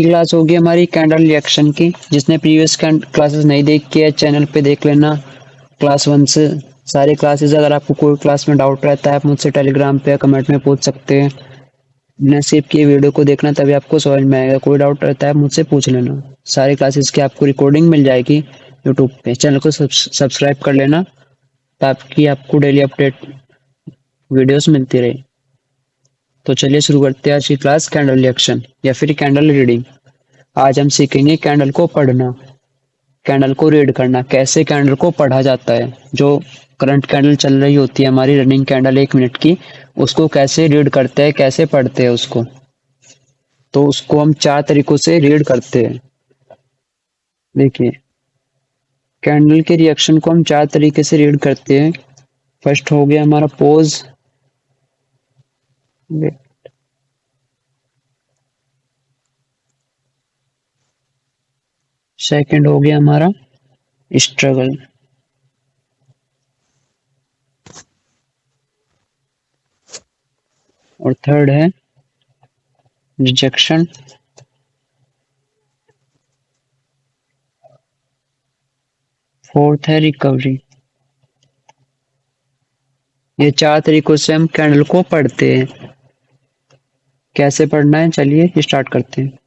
Class होगी हमारी candle reaction की। जिसने प्रीवियस क्लासेस नहीं देखी है चैनल पे देख लेना, क्लास 1 से सारी क्लासेस। अगर आपको कोई क्लास में डाउट रहता है आप मुझसे टेलीग्राम पे या कमेंट में पूछ सकते हैं। बिना स्किप किए वीडियो को देखना तभी आपको समझ में आएगा। कोई डाउट रहता है मुझसे पूछ लेना। सारी क्लासेस की आपको रिकॉर्डिंग मिल जाएगी यूट्यूब पे। चैनल को सब्सक्राइब कर लेना ताकि आपको डेली अपडेट वीडियोस मिलती रहे। तो चलिए शुरू करते हैं आज की क्लास कैंडल रिएक्शन या फिर कैंडल रीडिंग। आज हम सीखेंगे कैंडल को पढ़ना, कैंडल को रीड करना, कैसे कैंडल को पढ़ा जाता है। जो करंट कैंडल चल रही होती है हमारी रनिंग कैंडल 1 मिनट की, उसको कैसे रीड करते हैं, कैसे पढ़ते हैं उसको। तो उसको हम 4 तरीकों से रीड करते हैं। देखिए, कैंडल के रिएक्शन को हम 4 तरीके से रीड करते हैं। फर्स्ट हो गया हमारा पोज, सेकंड हो गया हमारा स्ट्रगल, और थर्ड है रिजेक्शन, फोर्थ है रिकवरी। ये 4 तरीकों से हम कैंडल को पढ़ते हैं। कैसे पढ़ना है चलिए स्टार्ट करते हैं।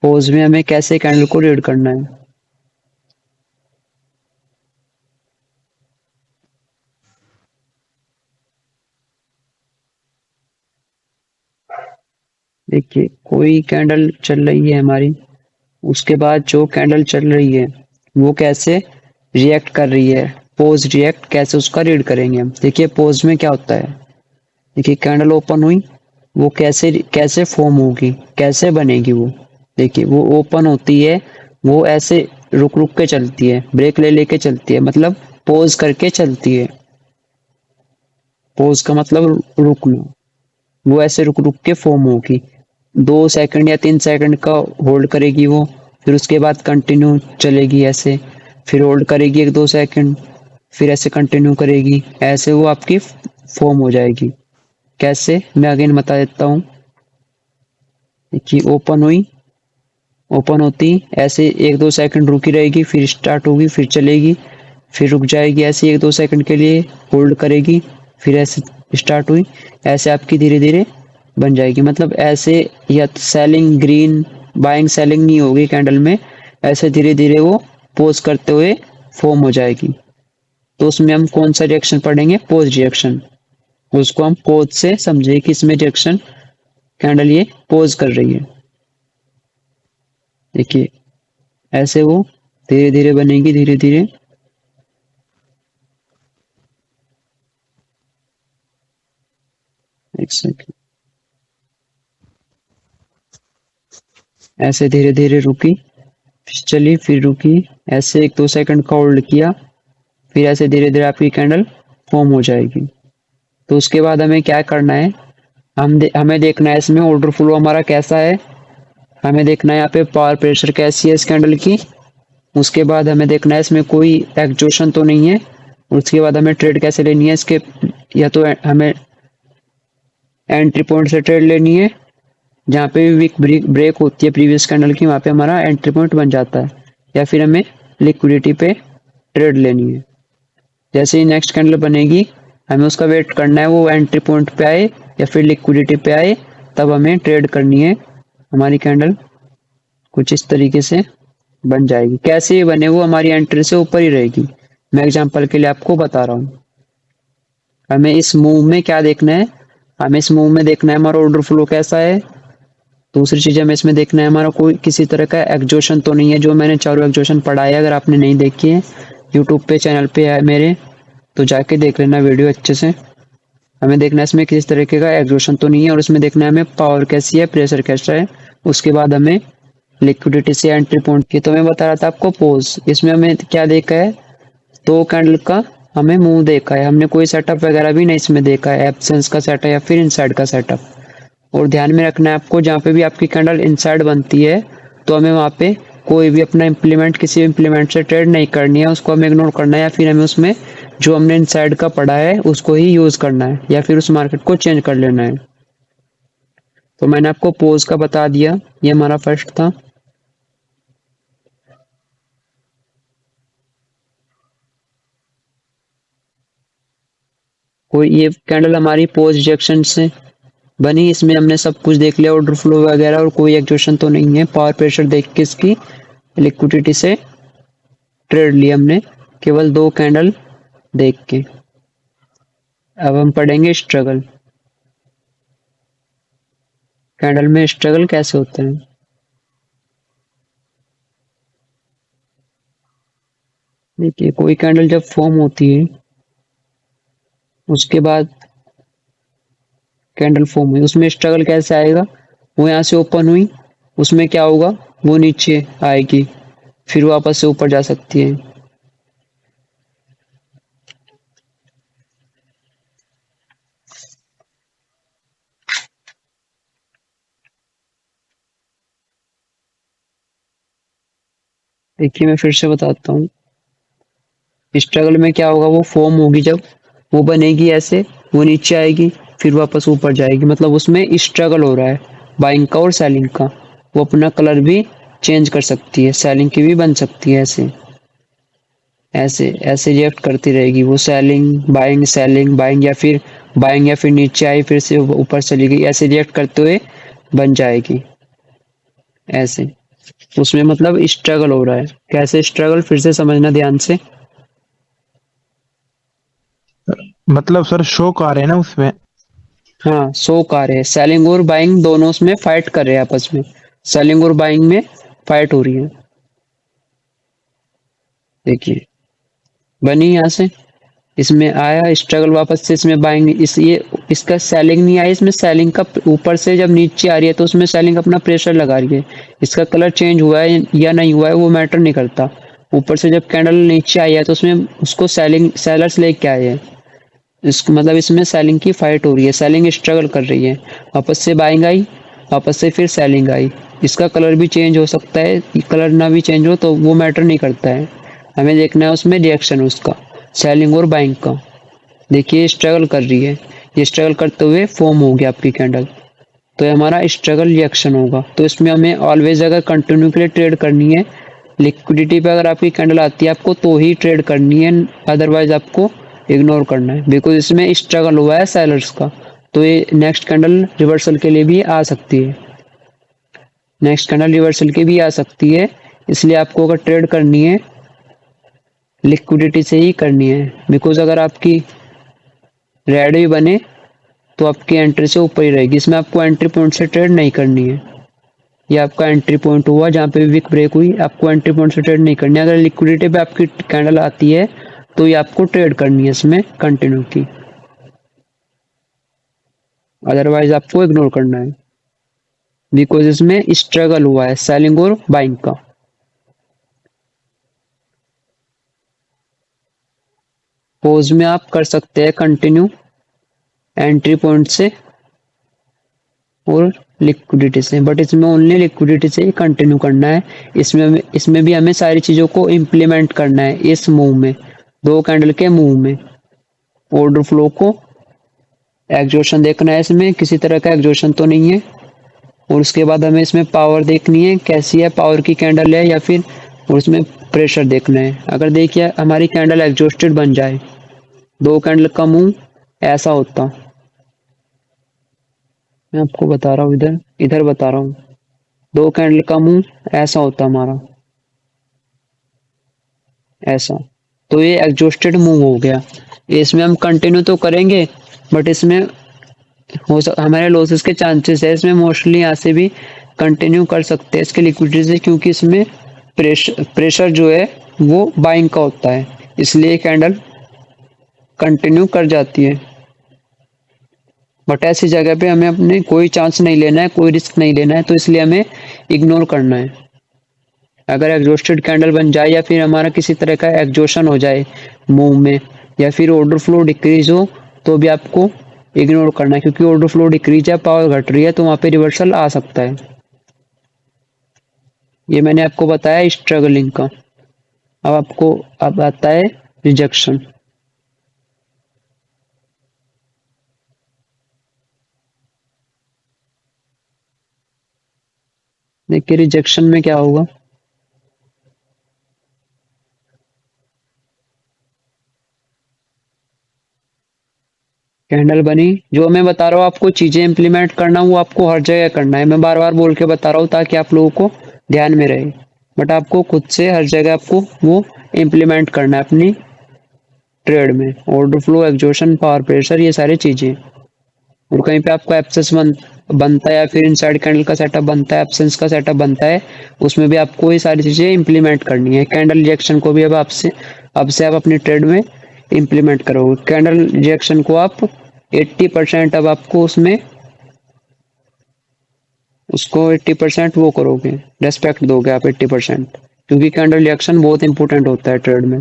पोज में हमें कैसे कैंडल को रीड करना है। देखिए, कोई कैंडल चल रही है हमारी, उसके बाद जो कैंडल चल रही है वो कैसे रिएक्ट कर रही है, पोज रिएक्ट कैसे उसका रीड करेंगे हम। देखिए पोज में क्या होता है। देखिए कैंडल ओपन हुई, वो कैसे कैसे फॉर्म होगी, कैसे बनेगी वो। देखिए वो ओपन होती है, वो ऐसे रुक रुक के चलती है, ब्रेक ले लेके चलती है, मतलब पोज करके चलती है। पोज का मतलब रुकना। वो ऐसे रुक रुक के फॉर्म होगी। 2 सेकंड या 3 सेकंड का होल्ड करेगी वो, फिर उसके बाद कंटिन्यू चलेगी ऐसे, फिर होल्ड करेगी 1-2 सेकंड, फिर ऐसे कंटिन्यू करेगी, ऐसे वो आपकी फॉर्म हो जाएगी। कैसे मैं अगेन बता देता हूँ। देखिए ओपन हुई, ओपन होती ऐसे 1-2 सेकंड रुकी रहेगी, फिर स्टार्ट होगी, फिर चलेगी, फिर रुक जाएगी ऐसे 1-2 सेकंड के लिए, होल्ड करेगी, फिर ऐसे स्टार्ट हुई, ऐसे आपकी धीरे धीरे बन जाएगी। मतलब ऐसे या सेलिंग ग्रीन बाइंग सेलिंग नहीं होगी कैंडल में, ऐसे धीरे धीरे वो पोज करते हुए फॉर्म हो जाएगी। तो उसमें हम कौन सा रिएक्शन पढ़ेंगे, पोज रिएक्शन। उसको हम पोज से समझे कि इसमें रिएक्शन कैंडल ये पोज कर रही है। देखिए ऐसे वो धीरे धीरे बनेगी, धीरे धीरे। एक सेकंड, ऐसे धीरे धीरे रुकी, फिर चली, फिर रुकी, ऐसे 1-2 सेकंड का होल्ड किया, फिर ऐसे धीरे धीरे आपकी कैंडल फॉर्म हो जाएगी। तो उसके बाद हमें क्या करना है, हमें देखना है इसमें ऑर्डर फ्लो हमारा कैसा है। हमें देखना है यहाँ पे पावर प्रेशर कैसी है इस कैंडल की। उसके बाद हमें देखना है इसमें कोई एक्जोशन तो नहीं है। उसके बाद हमें ट्रेड कैसे लेनी है इसके, या तो हमें एंट्री पॉइंट से ट्रेड लेनी है, जहाँ पे भी वीक ब्रेक होती है प्रीवियस कैंडल की, वहाँ पे हमारा एंट्री पॉइंट बन जाता है। या फिर हमें लिक्विडिटी पे ट्रेड लेनी है। जैसे ही नेक्स्ट कैंडल बनेगी हमें उसका वेट करना है, वो एंट्री पॉइंट पे आए या फिर लिक्विडिटी पे आए, तब हमें ट्रेड करनी है। हमारी कैंडल कुछ इस तरीके से बन जाएगी। कैसे ये बने, वो हमारी एंट्री से ऊपर ही रहेगी। मैं एग्जांपल के लिए आपको बता रहा हूँ। हमें इस मूव में क्या देखना है, हमें इस मूव में देखना है हमारा ऑर्डर फ्लो कैसा है। दूसरी चीज हमें इसमें देखना है हमारा कोई किसी तरह का एग्जॉशन तो नहीं है। जो मैंने चारों एग्जॉशन पढ़ाया, अगर आपने नहीं देखी है यूट्यूब पे चैनल पे है मेरे, तो जाके देख लेना वीडियो अच्छे से। हमें देखना है इसमें किसी तरीके का एग्जॉशन तो नहीं है, और इसमें देखना है हमें पावर कैसी है, प्रेशर कैसा है। उसके बाद हमें लिक्विडिटी से एंट्री पॉइंट की। तो मैं बता रहा था आपको पोज, इसमें हमें क्या देखा है, 2 कैंडल का हमें मुंह देखा है। हमने कोई सेटअप वगैरह भी नहीं इसमें देखा है, एब्सेंस का सेटअप या फिर इनसाइड का सेटअप। और ध्यान में रखना है आपको, जहाँ पे भी आपकी कैंडल इनसाइड बनती है तो हमें वहाँ पे कोई भी अपना इम्प्लीमेंट किसी भी इम्प्लीमेंट से ट्रेड नहीं करनी है, उसको हमें इग्नोर करना है, या फिर हमें उसमें जो हमने इनसाइड का पढ़ा है उसको ही यूज करना है, या फिर उस मार्केट को चेंज कर लेना है। तो मैंने आपको पोज का बता दिया, ये हमारा फर्स्ट था। कोई ये कैंडल हमारी पोज रिजेक्शन से बनी, इसमें हमने सब कुछ देख लिया, ऑर्डर फ्लो वगैरह, और कोई एक्वेशन तो नहीं है। पावर प्रेशर देख के इसकी लिक्विडिटी से ट्रेड लिया हमने, केवल दो कैंडल देख के। अब हम पढ़ेंगे स्ट्रगल, कैंडल में स्ट्रगल कैसे होता है। देखिए, कोई कैंडल जब फॉर्म होती है, उसके बाद कैंडल फॉर्म हुई, उसमें स्ट्रगल कैसे आएगा। वो यहाँ से ओपन हुई, उसमें क्या होगा, वो नीचे आएगी, फिर वापस से ऊपर जा सकती है। देखिए, मैं फिर से बताता हूँ। स्ट्रगल में क्या होगा, वो फॉर्म होगी जब, वो बनेगी ऐसे, वो नीचे आएगी, फिर वापस ऊपर जाएगी, मतलब उसमें स्ट्रगल हो रहा है बाइंग का और सेलिंग का। वो अपना कलर भी चेंज कर सकती है, सेलिंग की भी बन सकती है। ऐसे ऐसे ऐसे रिएक्ट करती रहेगी वो, सेलिंग बाइंग, या फिर नीचे आई फिर से ऊपर चली गई, ऐसे रिएक्ट करते हुए बन जाएगी ऐसे। उसमें मतलब स्ट्रगल हो रहा है। कैसे स्ट्रगल, फिर से समझना ध्यान से। मतलब सर शौक आ रहे हैं ना उसमें। हाँ, शो आ रहे हैं, सेलिंग और बाइंग दोनों उसमें फाइट कर रहे हैं आपस में। सेलिंग और बाइंग में फाइट हो रही है। देखिए, बनी यहाँ से, इसमें आया स्ट्रगल, वापस से इसमें बाइंग, इस ये इसका सेलिंग नहीं आया, इसमें सेलिंग का ऊपर से जब नीचे आ रही है तो उसमें सेलिंग अपना प्रेशर लगा रही है। इसका कलर चेंज हुआ है या नहीं हुआ है वो मैटर नहीं करता। ऊपर से जब कैंडल नीचे आई है तो उसमें उसको सेलर्स लेके आए हैं। इसको मतलब इसमें सेलिंग की फाइट हो रही है, सेलिंग स्ट्रगल कर रही है। वापस से बाइंग आई, वापस से फिर सेलिंग आई। इसका कलर भी चेंज हो सकता है, कलर ना भी चेंज हो तो वो मैटर नहीं करता है। हमें देखना है उसमें रिएक्शन उसका, सेलिंग और बाइंग का। देखिए, स्ट्रगल कर रही है, ये स्ट्रगल करते हुए फॉर्म हो गया आपकी कैंडल, तो ये हमारा स्ट्रगल रिएक्शन होगा। तो इसमें हमें ऑलवेज अगर कंटिन्यू के लिए ट्रेड करनी है, लिक्विडिटी पे अगर आपकी कैंडल आती है आपको तो ही ट्रेड करनी है, अदरवाइज आपको इग्नोर करना है, बिकॉज इसमें स्ट्रगल हुआ है सेलर्स का। तो ये नेक्स्ट कैंडल रिवर्सल के लिए भी आ सकती है, नेक्स्ट कैंडल रिवर्सल की भी आ सकती है। इसलिए आपको अगर ट्रेड करनी है, लिक्विडिटी से ही करनी है, बिकॉज अगर आपकी रेड भी बने तो आपकी एंट्री से ऊपर ही रहेगी। इसमें आपको एंट्री पॉइंट से ट्रेड नहीं करनी है। ये आपका एंट्री पॉइंट हुआ जहाँ पे विक ब्रेक हुई, आपको एंट्री पॉइंट से ट्रेड नहीं करनी है। अगर लिक्विडिटी पे आपकी कैंडल आती है तो ये आपको ट्रेड करनी है इसमें कंटिन्यू की, अदरवाइज आपको इग्नोर करना है, बिकॉज इसमें स्ट्रगल हुआ है सेलिंग और बाइंग का। पोज में आप कर सकते हैं कंटिन्यू एंट्री पॉइंट से और लिक्विडिटी से, बट इसमें ओनली लिक्विडिटी से ही कंटिन्यू करना है। इसमें भी हमें सारी चीज़ों को इम्प्लीमेंट करना है इस मूव में, दो कैंडल के मूव में। ऑर्डर फ्लो को एग्जॉशन देखना है, इसमें किसी तरह का एग्जॉशन तो नहीं है। और उसके बाद हमें इसमें पावर देखनी है, कैसी है, पावर की कैंडल है या फिर, और उसमें प्रेशर देखना है। अगर देखिए हमारी कैंडल एग्जॉस्टेड बन जाए, दो कैंडल का मूव ऐसा होता, मैं आपको बता रहा हूँ, इधर इधर बता रहा हूँ, दो कैंडल का मुंह ऐसा होता हमारा, ऐसा। तो ये एग्जॉस्टेड मूव हो गया। इसमें हम कंटिन्यू तो करेंगे, बट इसमें हमारे लॉसेस के चांसेस है। इसमें मोस्टली यहाँ से भी कंटिन्यू कर सकते हैं इसके लिक्विडिटी से, क्योंकि इसमें प्रेशर जो है वो बाइंग का होता है, इसलिए कैंडल कंटिन्यू कर जाती है। बट ऐसी जगह पे हमें अपने कोई चांस नहीं लेना है, कोई रिस्क नहीं लेना है, तो इसलिए हमें इग्नोर करना है। अगर एग्जॉस्टेड कैंडल बन जाए या फिर हमारा किसी तरह का एग्जॉशन हो जाए मूव में, या फिर ऑर्डर फ्लो डिक्रीज हो, तो भी आपको इग्नोर करना है, क्योंकि ऑर्डर फ्लो डिक्रीज है, पावर घट रही है, तो वहां पे रिवर्सल आ सकता है। ये मैंने आपको बताया स्ट्रगलिंग का। अब आपको अब आता है रिजेक्शन। देखिए रिजेक्शन में क्या होगा, कैंडल बनी। जो मैं बता रहा हूँ आपको चीजें इंप्लीमेंट करना, वो आपको हर जगह करना है। मैं बार बार बोल के बता रहा हूँ ताकि आप लोगों को ध्यान में रहे, बट आपको खुद से हर जगह आपको वो इम्प्लीमेंट करना है अपनी ट्रेड में। Order flow, exhaustion, power pressure, ये सारी चीजें। और कहीं पे आपको एब्सेस बनता है या फिर इनसाइड कैंडल का सेटअप बनता है, एब्सेंस का सेटअप बनता है, उसमें भी आपको ये सारी चीजें इंप्लीमेंट करनी है। कैंडल रिजेक्शन को भी अब से आप अपनी ट्रेड में इंप्लीमेंट करोगे। कैंडल रिजेक्शन को आप 80% अब आपको उसमें उसको 80% वो करोगे, रेस्पेक्ट दोगे आप 80%, क्योंकि कैंडल रिएक्शन बहुत इंपॉर्टेंट होता है ट्रेड में।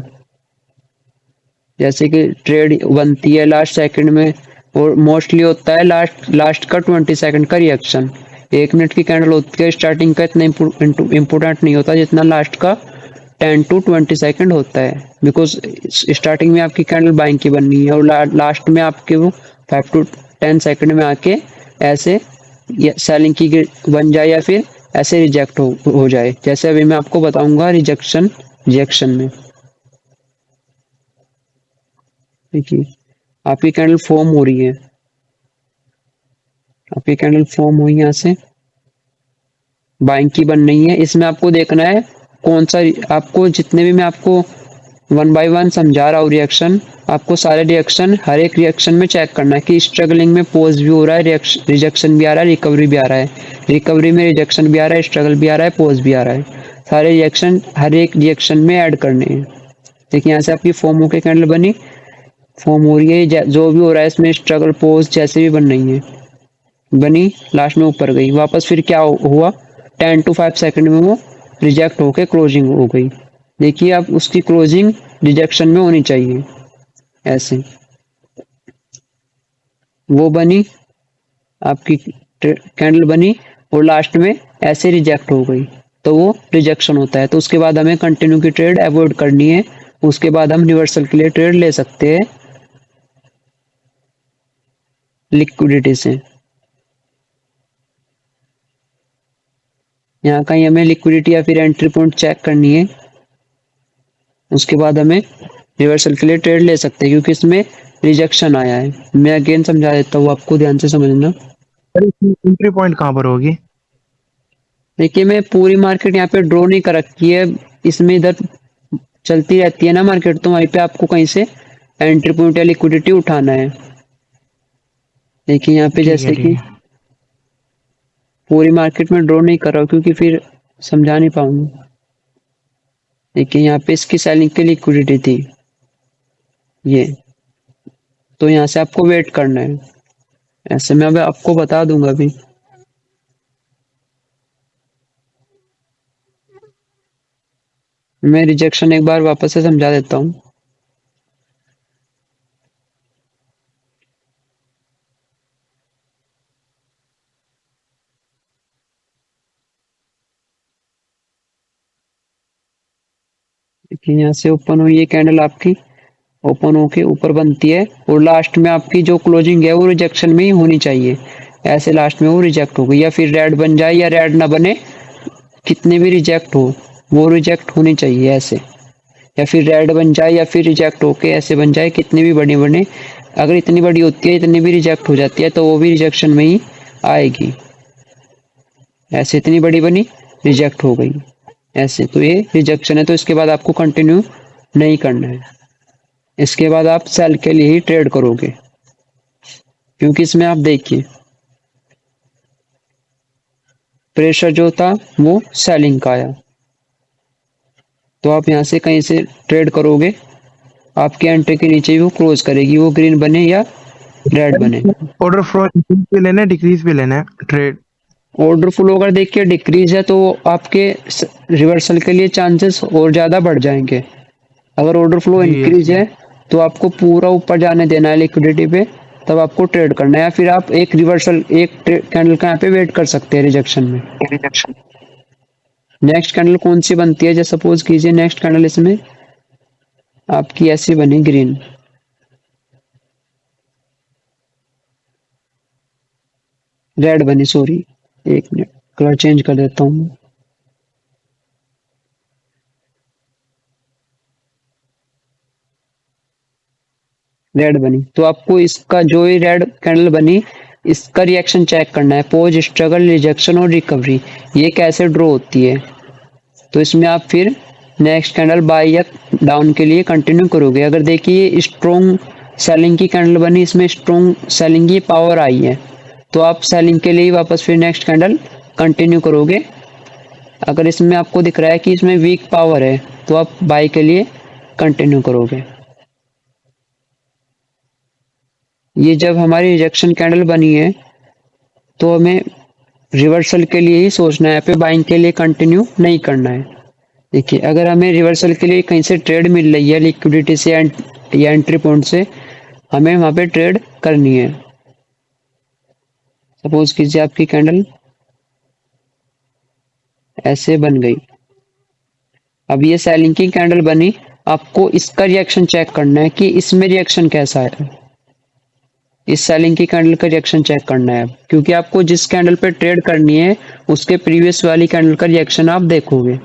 जैसे कि ट्रेड बनती है लास्ट सेकंड में, और मोस्टली होता है लास्ट लास्ट का 20 सेकंड का रिएक्शन। 1 मिनट की कैंडल होती है स्टार्टिंग का, इतना इम्पोर्टेंट नहीं होता जितना लास्ट का 10 to 20 सेकंड होता है। बिकॉज स्टार्टिंग में आपकी कैंडल बाइंग की बननी है, और लास्ट में आपके वो 5 to 10 सेकंड में आके ऐसे सेलिंग की बन जाए, या फिर ऐसे रिजेक्ट हो जाए, जैसे अभी मैं आपको बताऊंगा रिजेक्शन में। देखिए आपकी कैंडल फॉर्म हो रही है, आपकी कैंडल फॉर्म हुई यहाँ से, बाइंग की बन रही है। इसमें आपको देखना है कौन सा, आपको जितने भी मैं आपको वन बाय वन समझा रहा हूँ रिएक्शन, आपको सारे रिएक्शन हर एक रिएक्शन में चेक करना है कि स्ट्रगलिंग में पोज भी हो रहा है, रिजेक्शन भी आ रहा है, रिकवरी भी आ रहा है, रिकवरी में रिजेक्शन भी आ रहा है, स्ट्रगल भी आ रहा है, पोज भी आ रहा है। सारे रिएक्शन हर एक रिएक्शन में ऐड करने हैं। देखिए यहाँ से आपकी फॉर्म होकर कैंडल बनी, फॉर्म हो रही है, जो भी हो रहा है इसमें स्ट्रगल पोज जैसे भी बन रही है, बनी, लास्ट में ऊपर गई वापस। फिर क्या हुआ, 10 to 5 सेकंड में वो रिजेक्ट होके क्लोजिंग हो गई। देखिए अब उसकी क्लोजिंग रिजेक्शन में होनी चाहिए, ऐसे वो बनी, आपकी कैंडल बनी, और लास्ट में ऐसे रिजेक्ट हो गई, तो वो रिजेक्शन होता है। तो उसके बाद हमें कंटिन्यू की ट्रेड अवॉइड करनी है। उसके बाद हम रिवर्सल के लिए ट्रेड ले सकते हैं लिक्विडिटी से। यहाँ कहीं हमें लिक्विडिटी या फिर एंट्री पॉइंट चेक करनी है, उसके बाद हमें रिवर्सल के लिए ट्रेड ले सकते हैं, क्योंकि इसमें रिजेक्शन आया है। मैं अगेन समझा देता हूँ, आपको ध्यान से समझना। सर इसकी एंट्री पॉइंट कहाँ पर होगी? देखिए मैं पूरी मार्केट यहाँ पे ड्रॉ नहीं कर रखी है, इसमें इधर चलती रहती है ना मार्केट, तो वहीं पे आपको कहीं से एंट्री पॉइंट या लिक्विडिटी उठाना है। देखिए यहाँ पे ठीक है जैसे ठीक कि है। पूरी मार्केट में ड्रॉ नहीं कर रहा हूँ, क्योंकि फिर समझा नहीं पाऊंगा। देखिए यहाँ पे इसकी सेलिंग की लिक्विडिटी थी ये, तो यहाँ से आपको वेट करना है। ऐसे मैं अब आपको बता दूंगा अभी। मैं रिजेक्शन एक बार वापस से समझा देता हूँ। देखिए यहाँ से ओपन हुई है कैंडल आपकी, ओपन होके ऊपर बनती है, और लास्ट में आपकी जो क्लोजिंग है वो रिजेक्शन में ही होनी चाहिए। ऐसे लास्ट में वो रिजेक्ट हो गई, या फिर रेड बन जाए या रेड ना बने, कितने भी रिजेक्ट हो वो रिजेक्ट होनी चाहिए ऐसे। या फिर रेड बन जाए या फिर रिजेक्ट होके ऐसे बन जाए, कितनी भी बड़ी बने, अगर इतनी बड़ी होती है, इतनी भी रिजेक्ट हो जाती है, तो वो भी रिजेक्शन में ही आएगी। ऐसे इतनी बड़ी बनी, रिजेक्ट हो गई, ऐसे, तो ये रिजेक्शन है। तो इसके बाद आपको कंटिन्यू नहीं करना है, इसके बाद आप सेल के लिए ही ट्रेड करोगे, क्योंकि इसमें आप देखिए प्रेशर जो था वो सेलिंग का आया, तो आप यहाँ से कहीं से ट्रेड करोगे, आपके एंट्री के नीचे ही वो क्लोज करेगी, वो ग्रीन बने या रेड बने। ऑर्डर फ्लो इंक्रीज पे लेना है डिक्रीज पे लेना है ट्रेड? ऑर्डर फ्लो अगर देखिए डिक्रीज है, तो आपके रिवर्सल के लिए चांसेस और ज़्यादा बढ़ जाएंगे। अगर ऑर्डर फ्लो जी यस इंक्रीज यस। है, तो आपको पूरा ऊपर जाने देना है लिक्विडिटी पे, तब आपको ट्रेड करना है। या फिर आप एक रिवर्सल, एक कैंडल का यहाँ पे वेट कर सकते हैं रिजेक्शन में। नेक्स्ट कैंडल कौन सी बनती है, जैसे सपोज कीजिए नेक्स्ट कैंडल इसमें आपकी ऐसी बनी ग्रीन, रेड बनी, सॉरी, एक मिनट कलर चेंज कर देता हूँ। रेड बनी, तो आपको इसका जो ये रेड कैंडल बनी इसका रिएक्शन चेक करना है, पोज, स्ट्रगल, रिजेक्शन और रिकवरी, ये कैसे ड्रॉ होती है। तो इसमें आप फिर नेक्स्ट कैंडल बाय या डाउन के लिए कंटिन्यू करोगे। अगर देखिए स्ट्रॉन्ग सेलिंग की कैंडल बनी, इसमें स्ट्रॉन्ग सेलिंग की पावर आई है, तो आप सेलिंग के लिए वापस फिर नेक्स्ट कैंडल कंटिन्यू करोगे। अगर इसमें आपको दिख रहा है कि इसमें वीक पावर है तो आप बाय के लिए कंटिन्यू करोगे। ये जब हमारी रिजेक्शन कैंडल बनी है तो हमें रिवर्सल के लिए ही सोचना है, यहाँ पे बाइंग के लिए कंटिन्यू नहीं करना है। देखिए अगर हमें रिवर्सल के लिए कहीं से ट्रेड मिल रही है लिक्विडिटी से या एंट्री पॉइंट से, हमें वहां पे ट्रेड करनी है। सपोज कीजिए आपकी कैंडल ऐसे बन गई, अब ये सेलिंग की कैंडल बनी, आपको इसका रिएक्शन चेक करना है कि इसमें रिएक्शन कैसा है। इस सेलिंग की कैंडल का रिएक्शन चेक करना है, क्योंकि आपको जिस कैंडल पे ट्रेड करनी है उसके प्रीवियस वाली कैंडल का रिएक्शन आप देखोगे।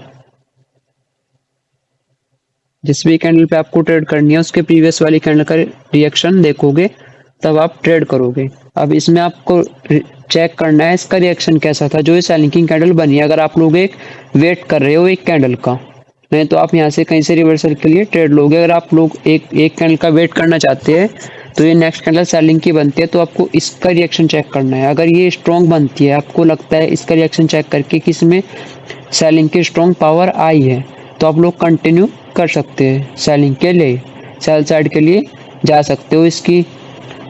जिस भी कैंडल पे आपको ट्रेड करनी है उसके प्रीवियस वाली कैंडल का रिएक्शन देखोगे, तब आप ट्रेड करोगे। अब इसमें आपको चेक करना है इसका रिएक्शन कैसा था जो ये सेलिंग की कैंडल बनी है। अगर आप लोग एक वेट कर रहे हो एक कैंडल का, नहीं तो आप यहाँ से कहीं से रिवर्सल के लिए ट्रेड लोगे। अगर आप लोग एक कैंडल का वेट करना चाहते हैं तो ये नेक्स्ट कैंडल सेलिंग की बनती है, तो आपको इसका रिएक्शन चेक करना है। अगर ये स्ट्रॉन्ग बनती है, आपको लगता है इसका रिएक्शन चेक करके कि इसमें सेलिंग की स्ट्रॉन्ग पावर आई है, तो आप लोग कंटिन्यू कर सकते हैं सेलिंग के लिए, सेल साइड के लिए जा सकते हो। इसकी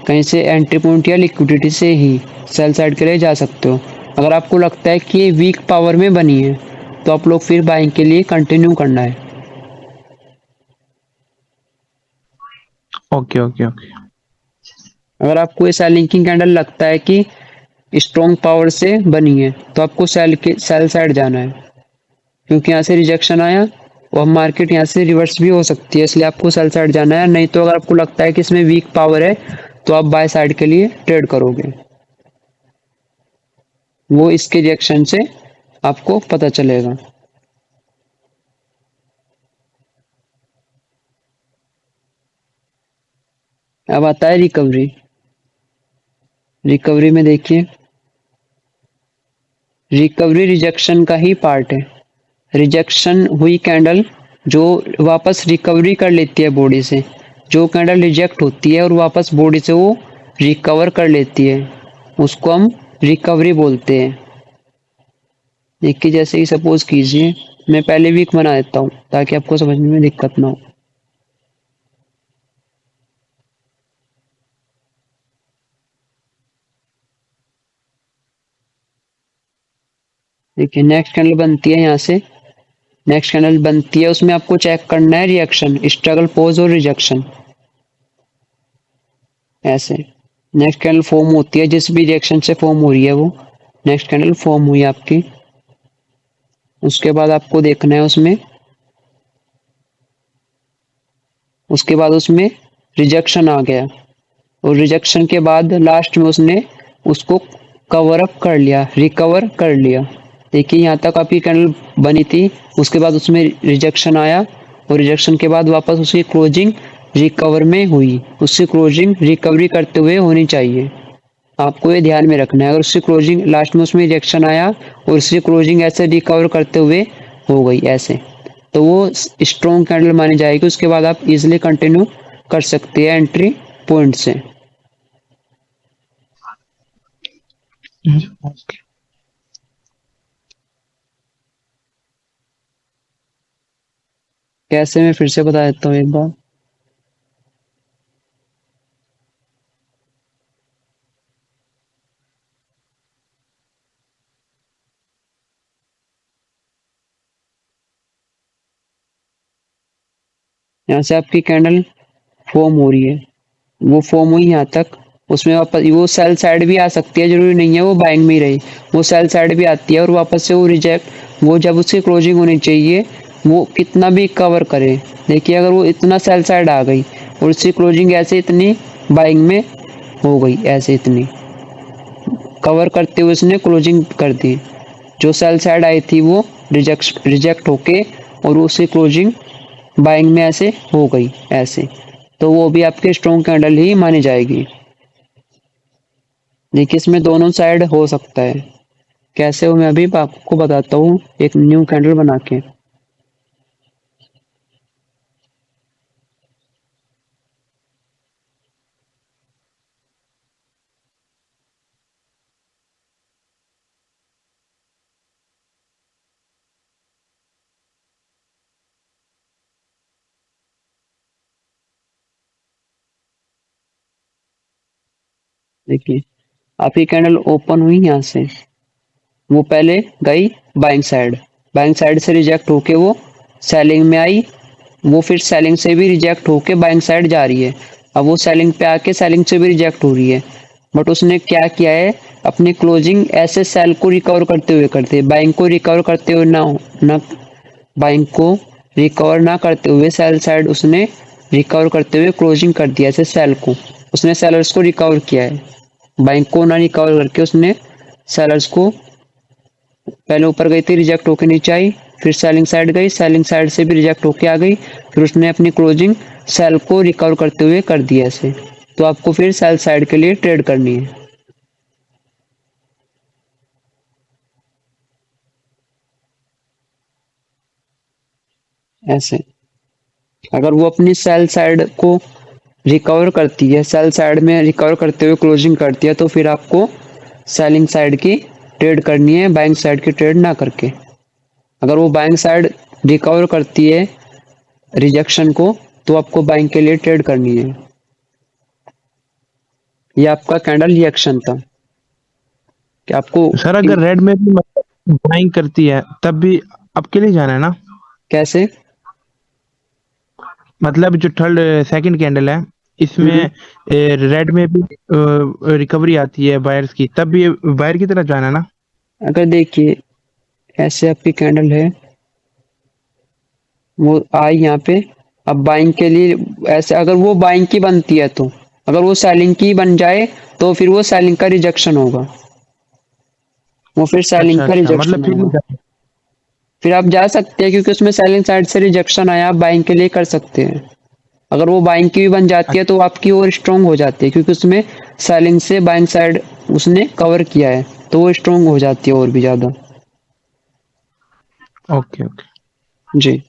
कहीं से एंट्री पॉइंट या लिक्विडिटी से ही सेल साइड के लिए जा सकते हो। अगर आपको लगता है कि ये वीक पावर में बनी है तो आप लोग फिर बाइंग के लिए कंटिन्यू करना है। Okay okay okay. अगर आपको ये सेलिंग की कैंडल लगता है कि स्ट्रॉन्ग पावर से बनी है तो आपको सेल साइड जाना है, क्योंकि यहाँ से रिजेक्शन आया और मार्केट यहाँ से रिवर्स भी हो सकती है, इसलिए आपको सेल साइड जाना है। नहीं तो अगर आपको लगता है कि इसमें वीक पावर है तो आप बाय साइड के लिए ट्रेड करोगे, वो इसके रिएक्शन से आपको पता चलेगा। अब आता है रिकवरी। रिकवरी में देखिए, रिकवरी रिजेक्शन का ही पार्ट है। रिजेक्शन हुई कैंडल जो वापस रिकवरी कर लेती है बॉडी से, जो कैंडल रिजेक्ट होती है और वापस बॉडी से वो रिकवर कर लेती है, उसको हम रिकवरी बोलते हैं। देखिए जैसे ही सपोज कीजिए मैं पहले वीक बना देता हूँ ताकि आपको समझने में दिक्कत ना हो। देखिए नेक्स्ट कैंडल बनती है, यहाँ से नेक्स्ट कैंडल बनती है, उसमें आपको चेक करना है रिएक्शन, स्ट्रगल, पोज और रिजेक्शन। ऐसे नेक्स्ट कैंडल फॉर्म होती है, जिस भी रिएक्शन से फॉर्म हो रही है वो नेक्स्ट कैंडल फॉर्म हुई आपकी। उसके बाद आपको देखना है उसमें रिजेक्शन आ गया, और रिजेक्शन के बाद लास्ट में उसने उसको कवर अप कर लिया, रिकवर कर लिया। देखिए यहाँ तक आपकी कैंडल बनी थी, उसके बाद उसमें रिजेक्शन आया और रिजेक्शन के बाद वापस उसकी क्लोजिंग रिकवर में हुई। उसकी क्लोजिंग रिकवरी करते हुए होनी चाहिए, आपको ये ध्यान में रखना है। अगर उसकी क्लोजिंग लास्ट में उसमें रिजेक्शन आया और उसकी क्लोजिंग ऐसे रिकवर करते हुए हो गई ऐसे, तो वो स्ट्रॉन्ग कैंडल मानी जाएगी। उसके बाद आप इजिली कंटिन्यू कर सकते हैं एंट्री पॉइंट से। ओके। कैसे, मैं फिर से बता देता हूँ एक बार। यहाँ से आपकी कैंडल फॉर्म हो रही है, वो फॉर्म हुई यहाँ तक, उसमें वापस वो सेल साइड भी आ सकती है, जरूरी नहीं है वो बाइंग में ही रही, वो सेल साइड भी आती है और वापस से वो रिजेक्ट, वो जब उसकी क्लोजिंग होनी चाहिए वो कितना भी कवर करे। देखिए अगर वो इतना सेल साइड आ गई और उसकी क्लोजिंग ऐसे इतनी बाइंग में हो गई, ऐसे इतनी कवर करते हुए उसने क्लोजिंग कर दी, जो सेल साइड आई थी वो रिजेक्ट होके और उसकी क्लोजिंग बाइंग में ऐसे हो गई ऐसे, तो वो भी आपके स्ट्रॉन्ग कैंडल ही मानी जाएगी। देखिए इसमें दोनों साइड हो सकता है। कैसे हो मैं अभी आपको बताता हूँ एक न्यू कैंडल बना के। देखिए आपकी कैंडल ओपन हुई यहाँ से, वो पहले गई बाइंग साइड से रिजेक्ट होके वो सेलिंग में आई, वो फिर सेलिंग से भी रिजेक्ट होके बाइंग साइड जा रही है। अब वो सेलिंग पे आके सेलिंग से भी रिजेक्ट हो रही है, बट उसने क्या किया है, अपनी क्लोजिंग ऐसे सेल को रिकवर करते हुए करते बाइंग को रिकवर करते हुए ना बाइंग को रिकवर ना करते हुए सेल साइड उसने रिकवर करते हुए क्लोजिंग कर दिया ऐसे सेल को, उसने सेलर्स को रिकवर किया है। बाइंग को ना रिकवर करके उसने सेलर्स को, पहले ऊपर गई थी रिजेक्ट होके नीचे आई, फिर सेलिंग साइड गई, सेलिंग साइड से भी रिजेक्ट होके आ गई, फिर उसने अपनी क्लोजिंग सेल को रिकवर करते हुए कर दिया ऐसे। तो आपको फिर सेल साइड के लिए ट्रेड करनी है ऐसे। अगर वो अपनी सेल साइड को रिकवर करती है, सेल साइड में रिकवर करते हुए क्लोजिंग करती है, तो फिर आपको सेलिंग साइड की ट्रेड करनी है, बाइंग साइड की ट्रेड ना करके। अगर वो बाइंग साइड रिकवर करती है रिजेक्शन को, तो आपको बाइंग के लिए ट्रेड करनी है। ये आपका कैंडल रिएक्शन था कि आपको सर अगर रेड में भी मतलब बाइंग करती है तब भी आपके लिए जाना है ना? कैसे। मतलब जो थर्ड सेकंड कैंडल है हम्म, इसमें रेड में भी रिकवरी आती है बायर्स की, तब भी बायर की तरफ जाना है ना? अगर देखिए ऐसे आपकी कैंडल है, वो आई यहाँ पे, अब बाइंग के लिए ऐसे अगर वो बाइंग की बनती है तो, अगर वो सेलिंग की बन जाए तो फिर वो सेलिंग का रिजेक्शन होगा, वो फिर सेलिंग अच्छा का अच्छा, मतलब रिजेक्शन फिर नहीं होगा। जाना। फिर आप जा सकते हैं क्योंकि उसमें सेलिंग साइड से रिजेक्शन आया, आप बाइंग के लिए कर सकते हैं। अगर वो बाइंग की भी बन जाती है तो आपकी और स्ट्रांग हो जाती है क्योंकि उसमें सेलिंग से बाइंग साइड उसने कवर किया है, तो वो स्ट्रांग हो जाती है और भी ज्यादा। Okay okay. जी,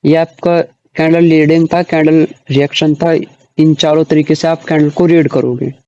ये आपका कैंडल रीडिंग था, कैंडल रिएक्शन था। इन चारों तरीके से आप कैंडल को रीड करोगे।